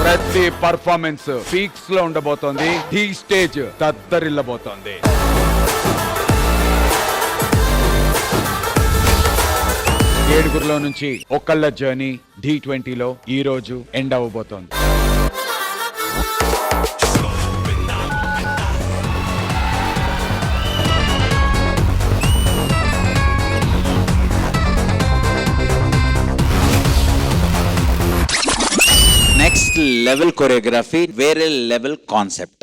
ప్రతి performance peaks లో ఉండబోతోంది. ఢీ స్టేజ్ తత్తరిల్లబోతోంది. ఏడుగురిలో నుంచి ఒకళ్ళ జర్నీ D20లో ఈ రోజు ఎండ్ అవ్వబోతోంది. నెక్స్ట్ లెవెల్ కొరియోగ్రఫీ, వేరే లెవెల్ కాన్సెప్ట్.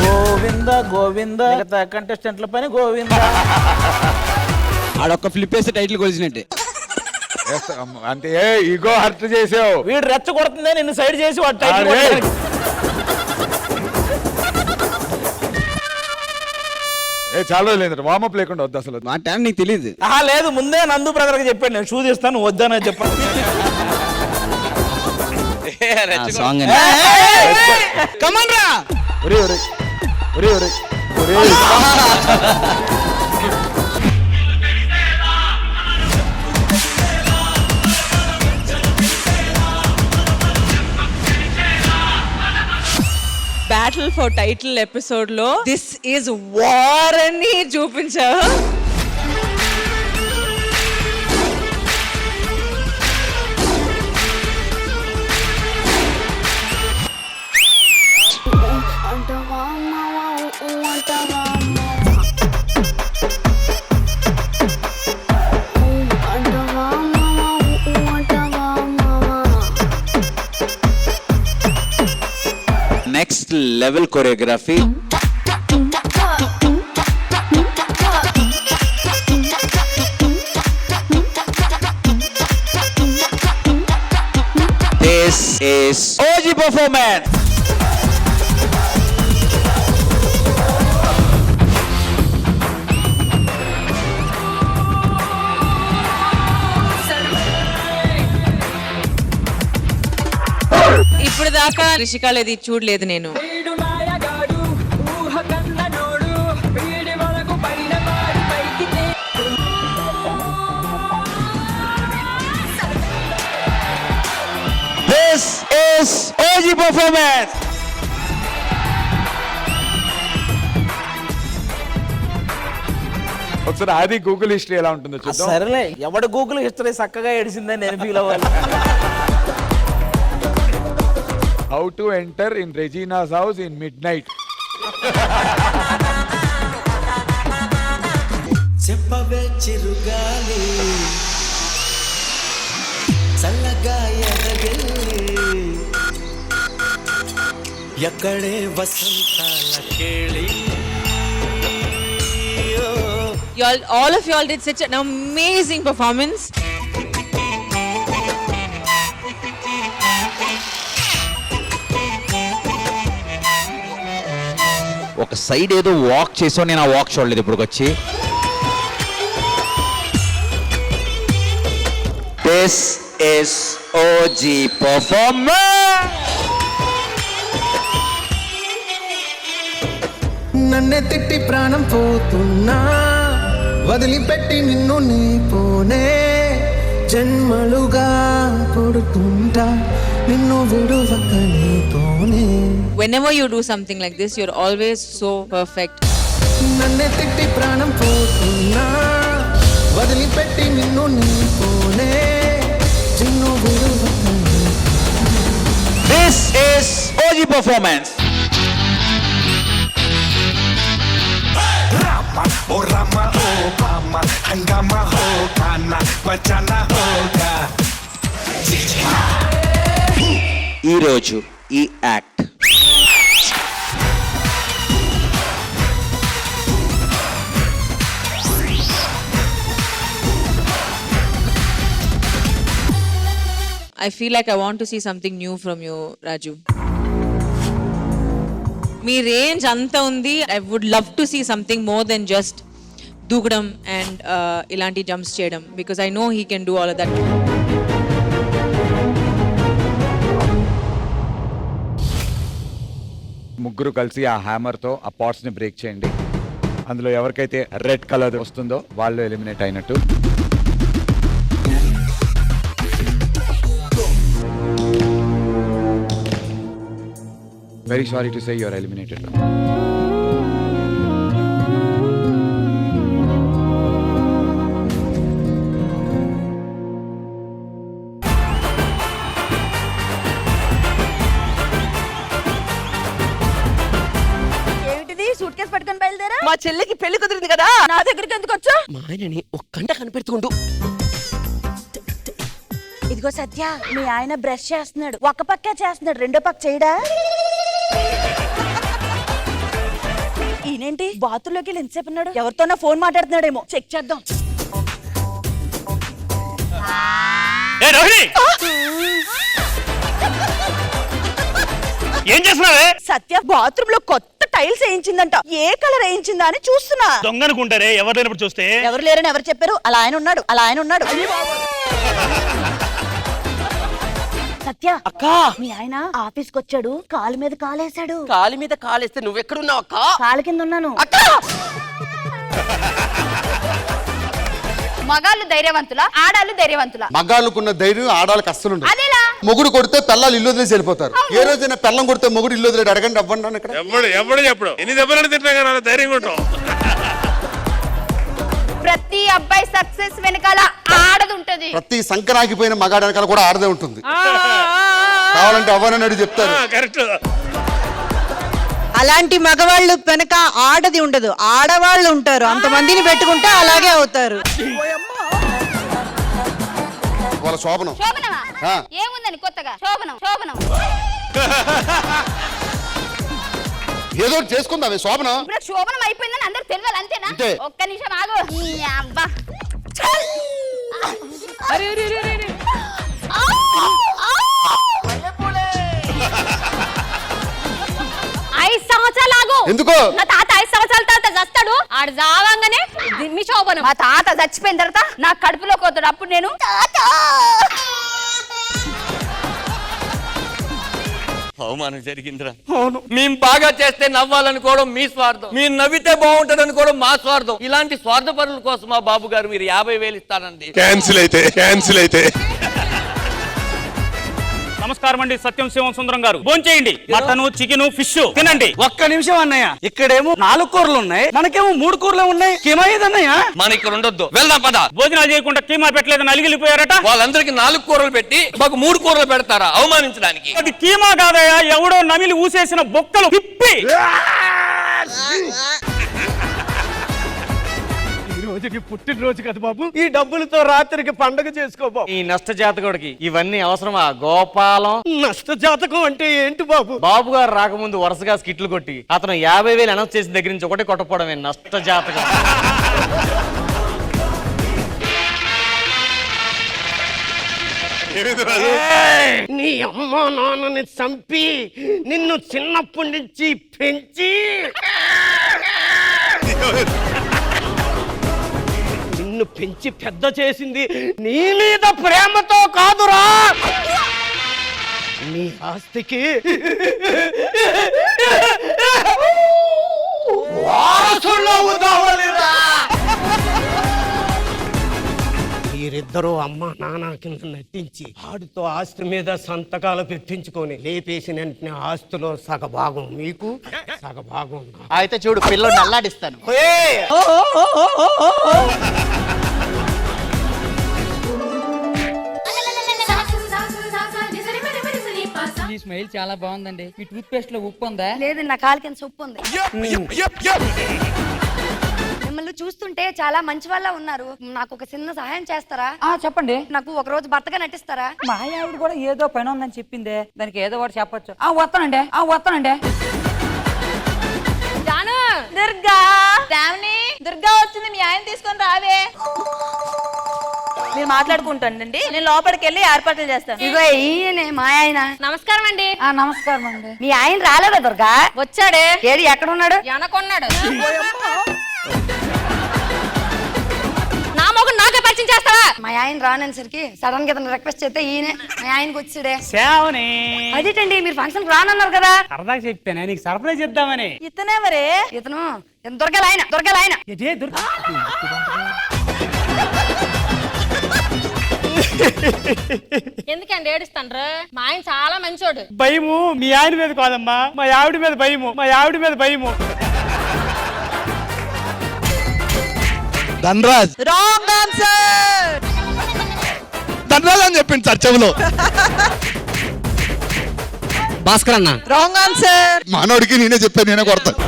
గోవింద గోవింద మిగతా కంటెస్టెంట్ల పని గోవింద. ఆడొక్క ఫ్లిప్ వేస్తే టైటిల్ కొలిసినట్టే. అంటే ఇగో హర్ట్ చేసావు. వీడు రెచ్చ కొడుతుందే నిన్ను సైడ్ చేసి వాడు టైటిల్ కొట్టడానికి. చాలా లేదు వామప్ లేకుండా వద్దు అసలు. మా టైం నీకు తెలియదు. లేదు ముందే నందు బ్రదర్ కి చెప్పాడు నేను షూ తీస్తాను వద్దానని చెప్పాను. సాంగ్ కమాన్ రా. ఒరే ఒరే ఒరే ఒరే ఒరే బ్యాటిల్ ఫర్ టైటిల్ ఎపిసోడ్ లో దిస్ ఈజ్ వార్ అని చూపించావు. Next level choreography, this is OG performance. ఇప్పుడు దాకా రిషికాలేది చూడలేదు నేను. This is OG performance. ఒకసారి అది గూగుల్ హిస్టరీ ఎలా ఉంటుందో చూద్దాం. సరేలే ఎవడు గూగుల్ హిస్టరీ చక్కగా ఏడిసిందని నేను ఫీల్ అవ్వాలి. How to enter in Regina's house in midnight. చెప్పవే చిరుగాలి చల్లగా ఎదగెళ్ళి ఎక్కడే వసంతాల కేళి. All of y'all did such an amazing performance. ఒక సైడ్ ఏదో వాక్ చేసావు, నేను ఆ వాక్ చూడలేదు ఇప్పుడు వచ్చి. This is OG performance. నన్నే తిట్టి ప్రాణం పోతున్నా వదిలిపెట్టి నిన్ను నీ పోనే జన్మలుగా పొడుతుంటా నిన్ను విడువక నీతోనే. Whenever you do something like this, you're always so perfect. నన్నే తిట్టి ప్రాణం పోతున్నా వదిలిపెట్టి నిన్ను నీ పోనే నిన్ను విడువక నీతోనే. This is OG performance. O Rama o Mama, hangama ho kana, bachana hoga. ఈరోజు ఈ act I feel like I want to see something new from you, Raju. Me range అంతా ఉంది. I would love to see something more than just దూకడం and ఇలాంటి jumps చేయడం, because I know he can do all of that. ముగ్గురు కలిసి ఆ hammer తో ఆ పాట్స్ ని బ్రేక్ చేయండి. అందులో ఎవరికైతే రెడ్ కలర్ వస్తుందో వాళ్ళు ఎలిమినేట్ అయినట్టు. Very sorry to say you are eliminated. ఏమిటిది సూట్ కేసు పట్టుకొని బయలుదేరా? మా చెల్లికి పెళ్లి కుదిరింది కదా, నా దగ్గరికి ఎందుకు వచ్చా? మా ఆయనని ఒక్క గంట కనిపెడుతుండు. ఇదిగో సత్య, మీ ఆయన బ్రష్ చేస్తున్నాడు, ఒక పక్కే చేస్తున్నాడు, రెండో పక్క చేయడా? ఈయనేంటి బాత్రూంలోకి వెళ్ళి ఎంతసేపు ఉన్నాడు? ఎవరితోనో ఫోన్ మాట్లాడుతున్నాడేమో, చెక్ చేద్దాం. ఏం చేస్తున్నావే? సత్య బాత్రూమ్ లో కొత్త టైల్స్ వేయించిందంట, ఏ కలర్ వేయించిందా అని చూస్తున్నా. దొంగ అనుకుంటారే, ఎవరు లేనప్పుడు చూస్తే. ఎవరు లేరని ఎవరు చెప్పారు? అలా ఆయన ఉన్నాడు, అలా ఆయన ఉన్నాడు. సత్య అక్క, మీ ఆయన ఆఫీస్కి వచ్చాడు, కాలు మీద కాలేశాడు. కాలి మీద కాలేస్తే నువ్వెక్కడున్నావు అక్క? కాలు కింద ఉన్నాను. అక్క, మగాళ్ళు ధైర్యవంతులా, ఆడాళ్ళు ధైర్యవంతులా? మగాళ్ళకున్న ధైర్యం ఆడాళ్ళకి అస్సలు ఉండదు. అదేలా? మొగుడు కొడితే పిల్లలు ఇల్లు వదిలేసి వెళ్ళిపోతారు. ఏ రోజైనా పిల్లం కొడితే మొగుడు ఇల్లు వదిలేడు? అడగండి, అవ్వండి ఇక్కడ. ఎప్పుడు చెప్పడు ఎన్ని దెబ్బలు తింటా కదా ధైర్యంగా ఉంటాం. ప్రతి అబ్బాయి సక్సెస్ వెనకాల ఆడది ఉంటది. ప్రతి సంక్రాంతిపోయిన మగాడి వెనకాల కూడా ఆడదే ఉంటుంది. కావాలంటే అవ్వనన్నాడు చెప్తారు. కరెక్ట్. అలాంటి మగవాళ్ళు వెనక ఆడది ఉండదు, ఆడవాళ్ళు ఉంటారు. అంతమందిని పెట్టుకుంటే అలాగే అవుతారు. వాళ్ళ శోభనం. ఆ. ఏముందని కొత్తగా శోభనం? శోభనం ఏదో ఒకటి చేసుకుందాం శోభనం. ఇప్పుడు శోభనం అయిపోయిందని అందరికి తెలియాలి, అంతేనా? అంతే. ఒక్క నిమిషం ఆగు. ఈ అబ్బా. ఐదు సంవత్సరాలు ఆగు. ఎందుకో? నా తాత 5 సంవత్సరాల తర్వాత చస్తాడు, ఆడు జావంగానే దిమ్మి శోభనం. మా తాత చచ్చిపోయిన తర్వాత నా కడుపులో కోతాడు, అప్పుడు నేను అవమానం జరిగిందిరా. అవును, మేము బాగా చేస్తే నవ్వాలనుకోవడం మీ స్వార్థం, మీరు నవ్వితే బాగుంటది అనుకోవడం మా స్వార్థం. ఇలాంటి స్వార్థ పనుల కోసం మా బాబు గారు మీరు 50,000 ఇస్తానండి. క్యాన్సిల్ అయితే నమస్కారం అండి, సత్యం శివం సుందరం గారు. భోంచేయండి. మటన్, చికెన్, ఫిష్ తినండి. ఒక్క నిమిషం అన్నయ్య, ఇక్కడేమో 4 కూరలు ఉన్నాయి, మనకేమో 3 కూరలు ఉన్నాయి. ఏమయ్యేదన్నయ్య? మన ఇక్కడ ఉండొద్దు, వెళ్దాం పద. భోజనాలు చేయకుండా కీమా పెట్టలేదని అలిగిలిపోయారట. వాళ్ళందరికి 4 కూరలు పెట్టి మాకు 3 కూరలు పెడతారా అవమానించడానికి? అది కీమా కాదయా, ఎవడో నమిలి ఊసేసిన బొక్కలు తిప్పి. పుట్టినరోజు కదా బాబు, ఈ డబ్బులతో రాత్రికి పండగ చేసుకో బాబు. ఈ నష్ట జాతకుడికి ఇవన్నీ అవసరమా? గోపాలం, నష్ట జాతకం అంటే ఏంటి బాబు? బాబు గారు రాకముందు వరుసగా స్కిట్లు కొట్టి అతను 50,000 అనౌన్స్ చేసిన దగ్గర నుంచి ఒకటి కొట్టపోవడమే నష్ట జాతకం. నీ అమ్మ నాన్నని చంపి నిన్ను చిన్నప్పటి నుంచి పెంచి నిన్ను పెంచి పెద్ద చేసింది నీ మీద ప్రేమతో కాదురా, నీ ఆస్తికి వారసుల్లో కావాలిరా. మీరిద్దరూ అమ్మ నాన్న కింద నటించి ఆడితో ఆస్తి మీద సంతకాలు పెట్టించుకొని లేపేసిన వెంటనే ఆస్తిలో సగభాగం మీకు, సగభాగం నాకు. అయితే చూడు, పిల్లలు అల్లాడిస్తాను. ఈ స్మైల్ చాలా బాగుందండి. ఈ టూత్ పేస్ట్ లో ఉప్పు ఉందా? లేదు, నా కాలు కింద ఉప్పు ఉంది. మిమ్మల్ని చూస్తుంటే చాలా మంచి వాళ్ళ ఉన్నారు, నాకు ఒక చిన్న సహాయం చేస్తారా? చెప్పండి. నాకు ఒక రోజు భర్తగా నటిస్తారా? మా ఆవిడ కూడా ఏదో పని ఉందని చెప్పిందే, దానికి ఏదో ఒకటి చెప్పొచ్చు. వస్తానండి. జాను, దుర్గా, శ్రావణి, దుర్గా వచ్చింది, మీ ఆయన తీసుకొని రావే. మీరు మాట్లాడుకుంటానండి, నేను లోపలికి వెళ్ళి ఏర్పాట్లు చేస్తాను. ఇగో ఈయనే మా ఆయన. నమస్కారం అండి. నమస్కారం అండి. మీ ఆయన రాలేదా దుర్గా? వచ్చాడే. ఏడు, ఎక్కడ ఉన్నాడు? వెనకున్నాడు. నా మొగుడు నాకే పరిచయం చేస్తావా? మా ఆయన రానసరికి సడన్ గా ఇతను రిక్వెస్ట్ చేస్తే ఈయన మా ఆయనకి వచ్చాడే శ్రావణి అదేటండి మీరు ఫంక్షన్ రానన్నారు కదా సరదాగా చెప్పాను నీకు సర్ప్రైజ్ చేద్దామని. ఇతనే మరే ఇతను దొరకాలయన ఎందుకండి ఏడుస్తాండ్రు? మా ఆయన చాలా మంచోడు. భయము మీ ఆయన మీద కాదమ్మా, మా ఆవిడ మీద భయము. Dhanraj wrong answer. ధనరాజ్ అని చెప్పింది సార్ చెవులో. భాస్కర్ అన్న. Wrong answer. మానవుడికి నేనే చెప్పాను, నేనే కొడతాను.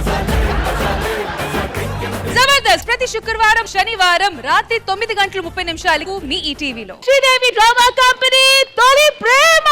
జబర్దస్త్ ప్రతి శుక్రవారం శనివారం రాత్రి 9:30 మీ ఈటీవీలో శ్రీదేవి డ్రామా కంపెనీ తొలి ప్రేమ.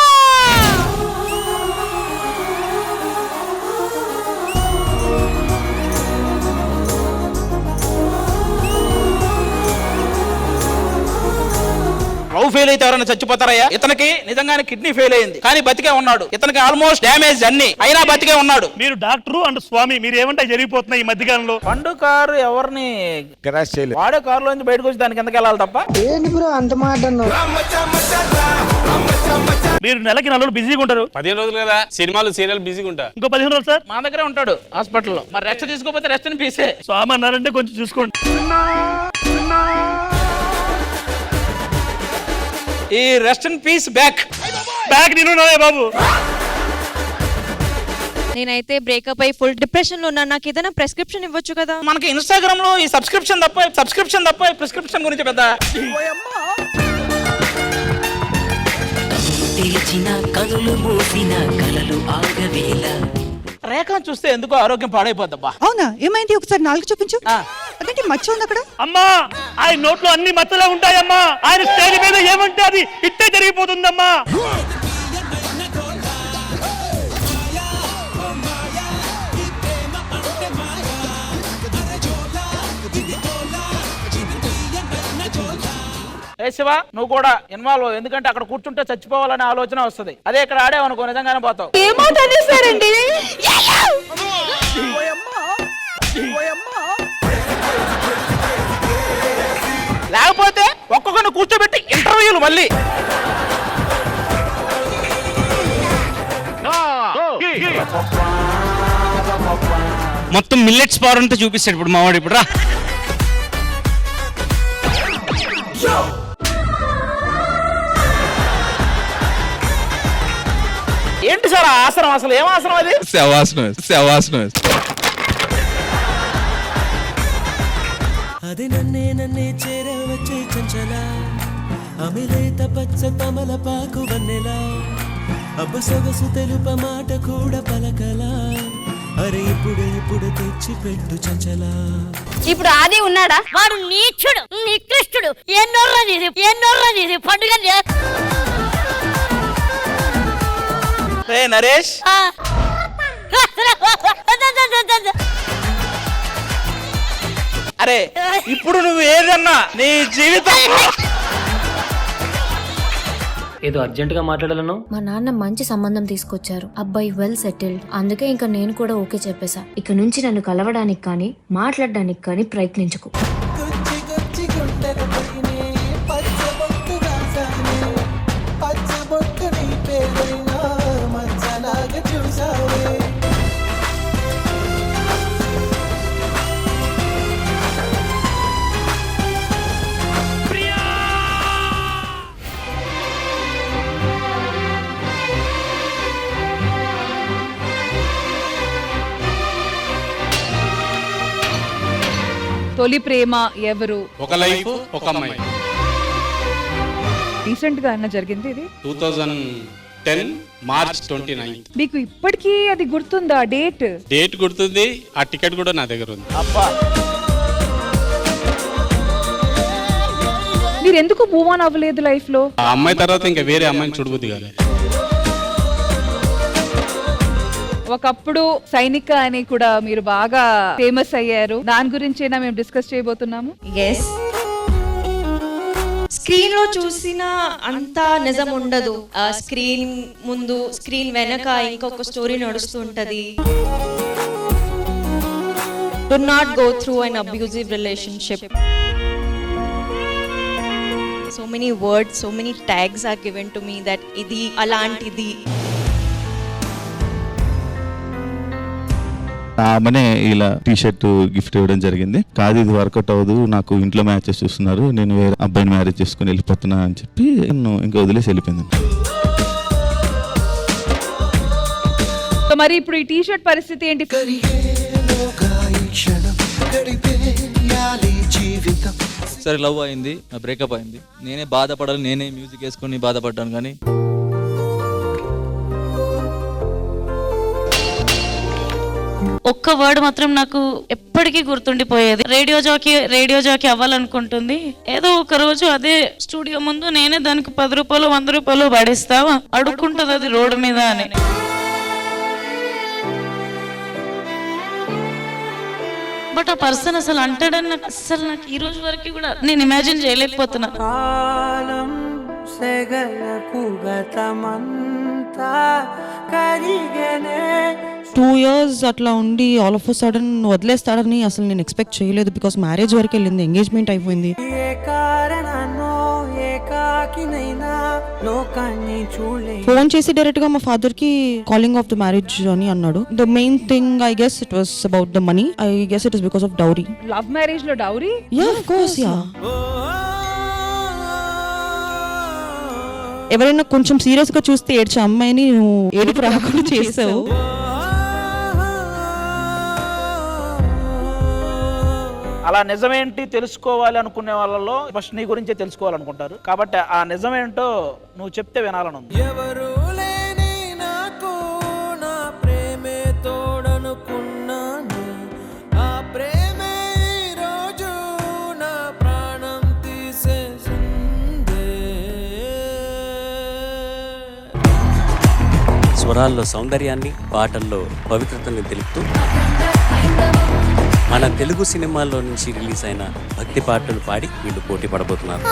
లవ్ ఫెయిల్ అయితే ఎవరైనా చచ్చిపోతారయ్యా? ఇతనికి నిజంగానే కిడ్నీ ఫెయిల్ అయింది కానీ బతికే ఉన్నాడు. ఇతనికి ఆల్మోస్ట్ డ్యామేజ్ అన్ని అయినా బతికే ఉన్నాడు. మీరు డాక్టరు అండ్ స్వామి, మీరు ఏమంటే జరిగిపోతున్నాయి ఈ మధ్యకాలంలో. పండు కారు ఎవరిని క్రాష్ చేయలేదు. వాడే కారులోంచి బయటకు వచ్చి దానికి ఎందుకు వెళ్ళాలి తప్ప? మీరు నెలకి 4 రోజులు బిజీగా ఉంటారు. 15 రోజులు కదా సినిమాలు సీరియల్ బిజీగా ఉంటా. ఇంకో 15 రోజులు సార్ మా దగ్గరే ఉంటాడు హాస్పిటల్లో. మరి రెస్ట్ తీసుకోకపోతే రెస్ట్ ని పీసే. స్వామి అన్నారంటే కొంచెం చూసుకోండి. ఈ రెస్ట్ ఇన్ పీస్ బ్యాక్ నేను బాబు. నేనైతే బ్రేకప్ అయి ఫుల్ డిప్రెషన్ లో ఉన్నా. నాకు ఏదైనా ప్రిస్క్రిప్షన్ ఇవ్వచ్చు కదా? మనకి ఇన్స్టాగ్రామ్ లో ఈ సబ్స్క్రిప్షన్ తప్ప ప్రిస్క్రిప్షన్ గురించి పెద్ద రేఖ చూస్తే ఎందుకో ఆరోగ్యం పాడైపోద్దబ్బా. అవునా? ఏమైంది? ఒకసారి నాలుగు చూపించు. అదేంటి మచ్చ ఉంది అక్కడ? అమ్మా ఆయన నోట్లో అన్ని మచ్చలే ఉంటాయమ్మా. ఆయన స్టైల్ మీద ఏమంటే అది ఇట్టే జరిగిపోతుందమ్మా. ఏ శివ, నువ్వు కూడా ఇన్వాల్వ్, ఎందుకంటే అక్కడ కూర్చుంటే చచ్చిపోవాలనే ఆలోచన వస్తుంది. అదే ఇక్కడ ఆడేవనుకో నిజంగానే పోతావు. లేకపోతే ఒక్కొక్కరిని కూర్చోబెట్టి ఇంటర్వ్యూలు మళ్ళీ. మొత్తం మిల్లెట్స్ పవర్ అంతా చూపిస్తాడు ఇప్పుడు మావాడు. ఇప్పుడు రా. ఏంటి సార్ ఆ ఆసనం? అసలు ఏం ఆసనం అది? శవాసనం. అది నన్నే చేరవచ్చే చంచల అమిలేత పచ్చ తమలపాకు వన్నెలా అబ్బసొగసు తెలుప మాట కూడా పలకలా అరే ఇప్పుడు తెచ్చి పెట్టు చంచల. ఇప్పుడు ఆది ఉన్నాడా? వాడు నీచుడు, నికృష్టుడు. ఎన్నోర్రది పండుగ. నరేష్, అరే ఇప్పుడు నువ్వు ఏదన్నా నీ జీవితం ఏదో అర్జెంట్ గా మాట్లాడాలను. మా నాన్న మంచి సంబంధం తీసుకొచ్చారు. అబ్బాయి వెల్ సెటిల్డ్. అందుకే ఇంకా నేను కూడా ఓకే చెప్పేశా. ఇక నుంచి నన్ను కలవడానికి కానీ మాట్లాడడానికి కానీ ప్రయత్నించకు. తొలి ప్రేమ ఎవరు? ఒక లైఫ్ ఒక అమ్మాయి. రీసెంట్ గా అన్న జరిగింది ఇది 2010 మార్చ్ 29. మీకు ఇప్పటికీ అది గుర్తుందా? డేట్ గుర్తుంది. ఆ టికెట్ కూడా నా దగ్గర ఉంది. అబ్బా, మీరు ఎందుకు మూవ్ ఆన్ అవ్వలేదు లైఫ్ లో? ఆ అమ్మాయి తర్వాత ఇంకా వేరే అమ్మాయిని చూడబుద్ది కాదు. ఒకప్పుడు సైనిక అని కూడా మీరు బాగా ఫేమస్ అయ్యారు. దాని గురించేనా మేము డిస్కస్ చేయబోతున్నాము. స్క్రీన్ లో చూసిన అంతా నిజం ఉండదు. స్క్రీన్ ముందు స్క్రీన్ వెనక ఇంకొక స్టోరీ నడుస్తుంటది. Do not go through an abusive relationship. So many words, so many tags are given to me that ఇది అలాంటిది. ఆమెనే ఇలా టీ షర్ట్ గిఫ్ట్ ఇవ్వడం జరిగింది. కాదు ఇది వర్కౌట్ అవ్వదు, నాకు ఇంట్లో మ్యాచెస్ చూస్తున్నారు, నేను వేరే అబ్బాయిని మ్యారేజ్ చేసుకుని వెళ్ళిపోతున్నా అని చెప్పి నన్ను ఇంకా వదిలేసి వెళ్ళిపోయింది. మరి ఇప్పుడు ఈ టీ షర్ట్ పరిస్థితి ఏంటి? సరే లవ్ అయింది, బ్రేకప్ అయింది, నేనే బాధపడాలి, నేనే మ్యూజిక్ వేసుకొని బాధపడ్డాను. కానీ ఒక్క వర్డ్ మాత్రం నాకు ఎప్పటికీ గుర్తుండిపోయేది. Radio jockey అవ్వాలనుకుంటుంది. ఏదో ఒక రోజు అదే స్టూడియో ముందు నేనే దానికి 10 రూపాయలు 100 రూపాయలు పడేస్తావా, అడుక్కుంటది అది రోడ్డు మీద అని. బట్ ఆ పర్సన్ అసలు అంటాడని నాకు ఈ రోజు వరకు కూడా నేను ఇమాజిన్ చేయలేకపోతున్నా. 2 years అట్లా ఉండి ఆల్ ఆఫ్ సడన్ వదిలేస్తాడని అసలు నేను ఎక్స్పెక్ట్ చేయలేదు. బికాస్ మ్యారేజ్ వరకు వెళ్ళింది, ఎంగేజ్మెంట్ అయిపోయింది. ఫోన్ చేసి డైరెక్ట్ గా మా ఫాదర్ కి కాలింగ్ ఆఫ్ ద మ్యారేజ్ అని అన్నాడు. The main thing I guess it was about the money. I guess it is because of dowry. Love marriage లో dowry? Yeah of course yeah. ఎవరైనా కొంచెం serious గా చూస్తే ఏడ్చే అమ్మాయిని నువ్వు ఏడుపు రాకుండా చేసావు. అలా నిజమేంటి తెలుసుకోవాలి అనుకునే వాళ్ళలో ఫస్ట్ నీ గురించే తెలుసుకోవాలనుకుంటారు. కాబట్టి ఆ నిజమేంటో నువ్వు చెప్తే వినాలని ఉంది. ఎవరు లేని నాకు నా ప్రేమే తోడనుకున్నాను, ఆ ప్రేమే రోజు నా ప్రాణం తీసేసిందే. స్వరాల్లో సౌందర్యాన్ని, పాటల్లో పవిత్రతని తెలుపుతూ మన తెలుగు సినిమాల్లో నుంచి రిలీజ్ అయిన భక్తి పాటలు పాడి వీళ్ళు పోటీ పడబోతున్నారు.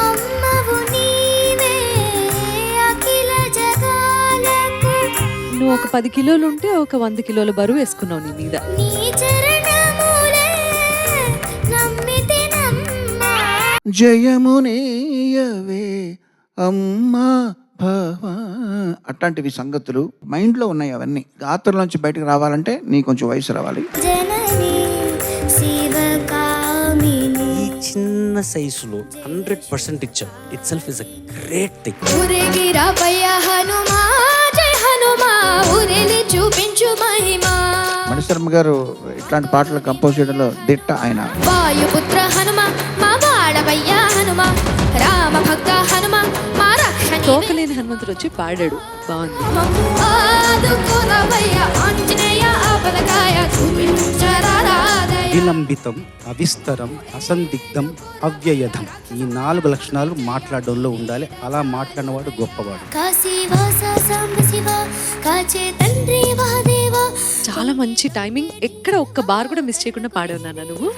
నువ్వు ఒక 10 కిలోలు ఉంటే ఒక 100 కిలోల బరువు వేసుకున్నావు నీ మీద. జయమునేయవే అమ్మా భవ, అట్లాంటివి సంగతులు మైండ్లో ఉన్నాయి. అవన్నీ గాత్రలోంచి బయటకు రావాలంటే నీ కొంచెం వయసు రావాలి. ఈ చిన్న సైజులో 100% ఇచ్చాం. Itself is a great thing. Mani Sharma గారు ఇట్లాంటి పాటలు కంపోజ్ చేయడంలో దిట్ట ఆయన. వాయుపుత్ర హనుమ మా వాడవయ్య హనుమ, రామ భక్త హనుమ మా రక్షణ. తోకలేని హనుమంతుడు వచ్చి పాడాడు, బాగుంది. విలంబితం, అవిస్తరం, అసందిగ్ధం, అవ్యయధం, ఈ 4 లక్షణాలు మాట్లాడడంలో ఉండాలి. అలా మాట్లాడినవాడు గొప్పవాడు. చాలా మంచి టైమింగ్. ఎక్కడ ఒక్క బార్ కూడా మిస్ చేయకుండా పాడావు నాన్న నువ్వు.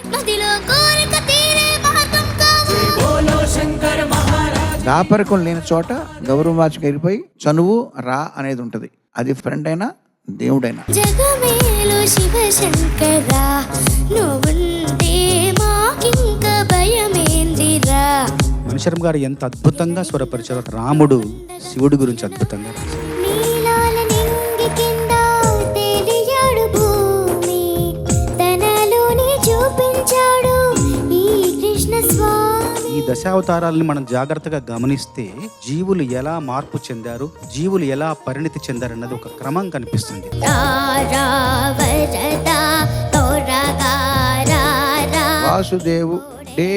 దాపరికం లేని చోట గౌరవవాచకం వెళ్ళిపోయి చనువు రా అనేది ఉంటది. అది ఫ్రెండ్ అయినా దేవుడైనా. జగమేలు శివ శంకరా, నువ్వుంటే మాకింక భయమేందిరా. మణిశర్మ గారు ఎంత అద్భుతంగా స్వరపరిచారు. రాముడు శివుడి గురించి అద్భుతంగా రాశారు. నీలాల నింగి కింద తెలియాడు భూమి, తనలోని చూపించాడు ఈ కృష్ణ స్వామి. ఈ దశావతారాలని మనం జాగ్రత్తగా గమనిస్తే జీవులు ఎలా మార్పు చెందారు, జీవులు ఎలా పరిణితి చెందారు అన్నది ఒక క్రమం కనిపిస్తుంది. వాసుదేవు డే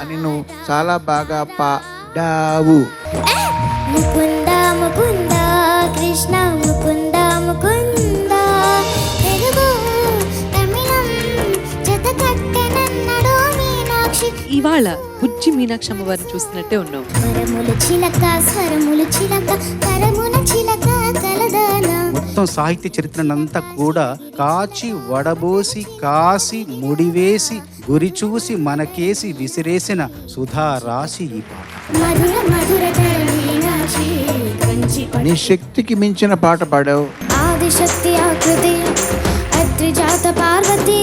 అని నువ్వు చాలా బాగా పాడావు. ముకుంద ముకుంద కృష్ణ ముకుంద ముకుంద, తెలుగు తమిళం జత కట్టెనన్నడు మీనాక్షి. ఇవాళ బుజ్జి మీనాక్షమ్మ వారిని చూస్తున్నట్టే ఉన్నావు. స్వరములు చిలక స్వరములు చిలక కరమున చిలక కలదాన. మొత్తం సాహిత్య చరిత్రనంతా కూడా కాచి వడబోసి కాసి ముడివేసి గురి చూసి మనకేసి విసిరేసిన సుధా రాశి ఈ పాట. మధుర మధుర మీనాక్షి కంచి నీ శక్తికి మించిన పాట పాడావు. ఆదిశక్తి ఆకృతి అత్రిజాత పార్వతి,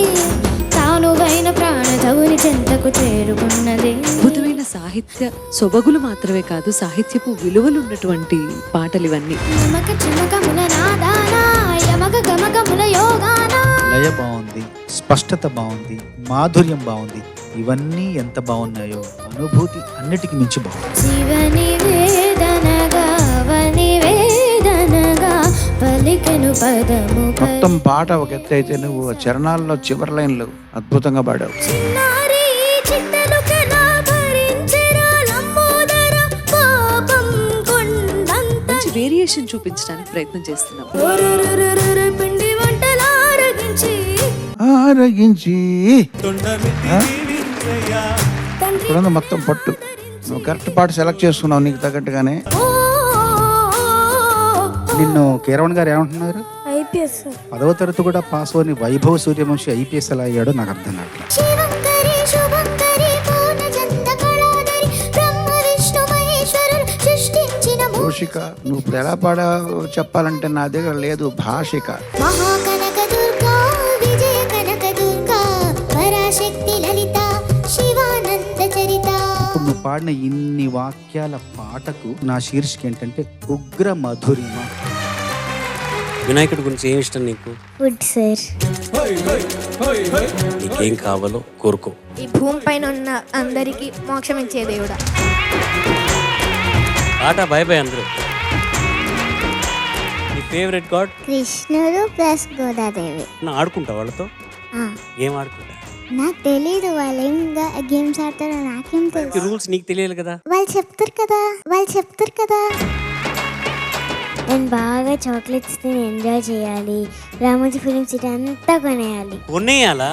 తానువైన ప్రాణధవుని చెంతకు చేరుకున్నది. అద్భుతమైన సాహిత్య సొబగులు మాత్రమే కాదు, సాహిత్యపు విలువలు ఉన్నటువంటి పాటలు ఇవన్నీ. లయ బాగుంది, స్పష్టత బాగుంది, మాధుర్యం బాగుంది. ఇవన్నీ ఎంత బాగున్నాయో అనుభూతి అన్నిటికి మించి బాగుంది. మొత్తం పాట ఒక ఎత్తు అయితే నువ్వు చరణాల్లో చివరి లైన్లు అద్భుతంగా పాడావు. మంచి వేరియేషన్ చూపించడానికి ప్రయత్నం చేస్తున్నాం. ఆరగించి ఇప్పుడుంది మొత్తం పట్టు. నువ్వు కరెక్ట్ పాట సెలెక్ట్ చేసుకున్నావు నీకు తగ్గట్టుగానే. నిన్ను కీరవణ్ గారు ఏమంటున్నారు? ఐపీఎస్ 10వ తరగతి కూడా పాస్ అవని వైభవ్ సూర్యవంశి ఐపీఎస్ ఎలా అయ్యాడో నాకు అర్థం కావట్లేదు. పోషిక నువ్వు ఇప్పుడు ఎలా పాడా చెప్పాలంటే నా దగ్గర లేదు భాషిక. ఇప్పుడు నువ్వు పాడిన ఇన్ని వాక్యాల పాటకు నా శీర్షిక ఏంటంటే ఉగ్ర మధురిమ. వినాయకుడి గురించి ఏమి ఇష్టం నీకు? Food sir. నీకేం కావాలో కోరుకో. ఈ భూమి పైన ఉన్న అందరికి మోక్షం ఇచ్చే దేవుడా. ఆట బై బై అందరూ. నీ ఫేవరెట్ గాడ్? కృష్ణుడు ప్లస్ గోదాదేవి. నా ఆడుకుంటా వాళ్ళతో? ఏం ఆడుకుంటా? నాకు తెలీదు వాళ్ళు ఏం గేమ్స్ ఆడతారో నాకేం తెలుసు. రూల్స్ నీకు తెలియాలి కదా. వాళ్ళు చెప్తారు కదా. నేను బాగా చాక్లెట్స్ తిని ఎంజాయ్ చేయాలి. రామోజీ ఫిలిం సిటీ అంతా కొనేయాలి. కొనేయాలా?